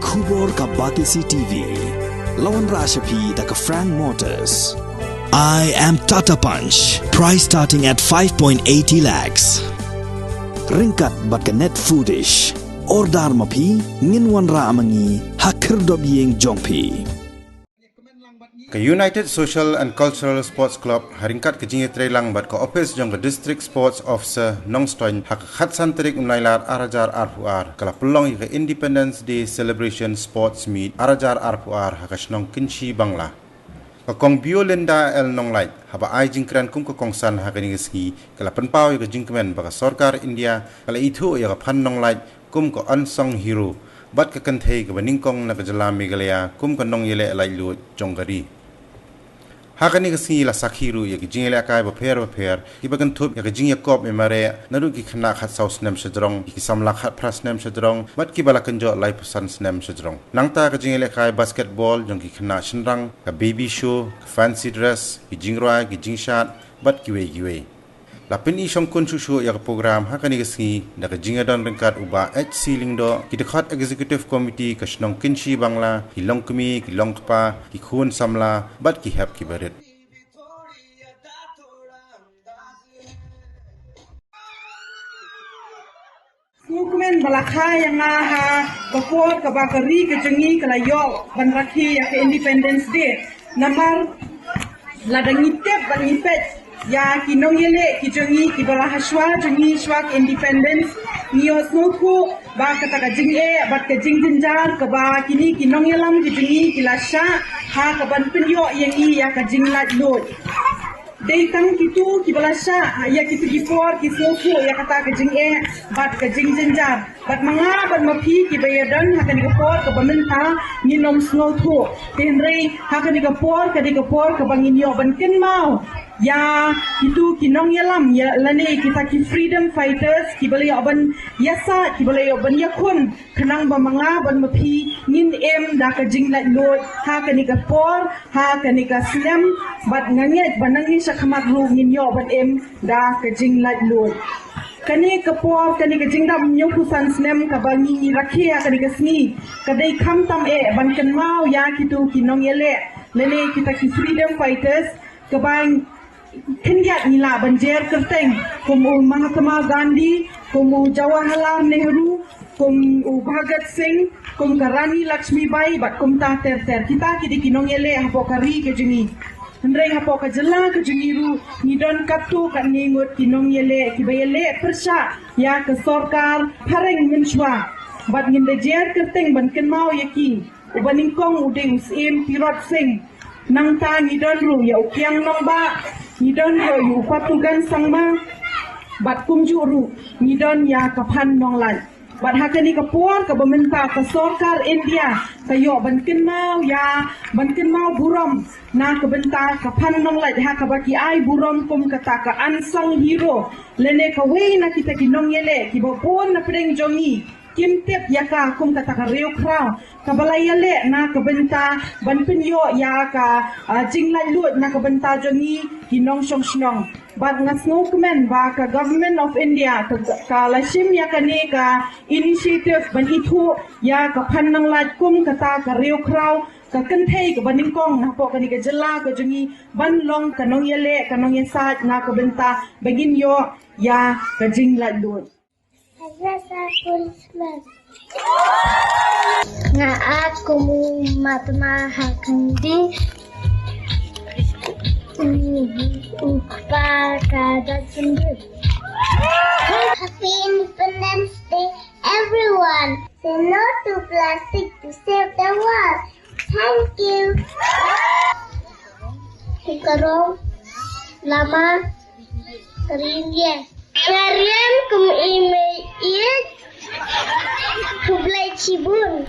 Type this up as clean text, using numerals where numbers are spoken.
Kubor ka Batisi TV. Lawan Rashapi da ka Frank Motors. I am Tata Punch. Price starting at 5.80 lakhs. Ringkat bat ka net foodish. Ordar mapi nginwan ra amangi hakir dobyeng jongpi. Ke United Social and Cultural Sports Club haringkat ke jingi trelang bat ke office jong ke District Sports Officer Nongstoin hak khatsan terik unailar arajar arpuar kala pelong ke Independence Day Celebration Sports Meet arajar arpuar hak snong Kynthei Bangla ke kong Biolinda el Nonglait haba ai jingkran kum ke kongsan hak ni ski kala penpau ke jingkemen baka Sorkar India kala Ithuh ya ke Phan Nonglait kum ke unsung hero bat ke Kynthei ke Nyngkong na ke Jala Meghalaya kum ke Nonglait lai lu jonggari hakani ke sini la sakhiru ya ke jingle kai ba pher ki bagan thup ya ke jing yakop emare naru ki khna khat saus nem shadrong ki samla khat pras nem shadrong bat ki bala kanjo lai pusan nem shadrong nangta ke jingle kai basketball jong ki khna shinrang ka baby show fancy dress ki jingroi ki jingshat bat ki we la pin ishong kun chu ya program hakani ke sini da ke jingadon rengkat uba HC lingdo ki dekhat executive committee ka snong Kynthei Bangla ki longkmi ki longkpa ki khun samla bat ki hap ki barit Mukmen balakha yang ha kapor kabakari kejengi kelayo ban rakhi ya ke Independence Day namar ladangi tep bangi pet ya kinong yele kijengi kibala haswa jengi swak independence nios noku ba kata ka jing bat ka jing jinjar ka ba kini kinong yelam kijengi kilasha ha ka ban penyo yang ya ka jing lat lot dei tang kitu kibala sha ya kitu gifor kisnoku ya kata ka jing bat ka jing jinjar bat manga bat mapi kibayadan ha ka ni gapor ka bamenta ni nom snoku tenrei ha ka ni gapor ka banginyo ban ken mau ya itu kinong yalam ya lane kita ki freedom fighters ki bale aban yasa ki bale aban yakun kenang ba manga ban mapi ngin em da ka jinglat lot ha ka ni ka por ha ka ni ka slam bat nganget banangi sa khamat ru ngin yo ban em da ka jinglat lot kani ka por kani ka jingdam nyo kusan slam ka bangi rakhia kani ka sni kadai kham tam ban kan mau ya kitu kinong yele lane kita ki freedom fighters ka bang Kenyat nila banjer kerteng kumu Mahatma Gandhi kumu Jawaharlal Nehru kumu Bhagat Singh kumu Rani Lakshmi Bai bat kum ta ter kita kidi kinong yele hapo kari ke jengi hendreng hapo ka jela ke jengi ru ni don kaptu kan ningut kinong yele kibayele persha ya ke Sorkar pareng menshwa bat ngin bejer kerteng ban ken mau yakin ubaningkong udeng usim pirot sing nang ta ni don ru ya ukyang nomba Nidon yo yu patugan sangma bat kumjuru nidon ya kapan Nonglait bat hakani kapor ka bementa ka Sorkar India kayo banken mau burom na ka benta kapan Nonglait ha ka baki ai burom kum kata ka unsung hero lene ka we na kita kinong yele ki bopon na preng jongi kimtep yaka kum kata ka reo kraw kabalayale na kabenta banpenyo ya ka jinglan lut na kabenta jongi kinong shnong bag ngasno kumen ba ka government of India ka lashim ya kani ka initiative ban Ithuh ya ka Phan Nonglait kum kata ka reo kraw ka Kynthei ka Nyngkong na po kani ka jela ka jongi ban long kanong yele kanong yasat na kabenta bagin yo ya ka jinglan lut nga ako matmahakandi upar kada sundut. Happy Independence Day, everyone! Say no to plastic to save the world. Thank you. Hikarong lama kerinye. Kalian kum email it to Cibun.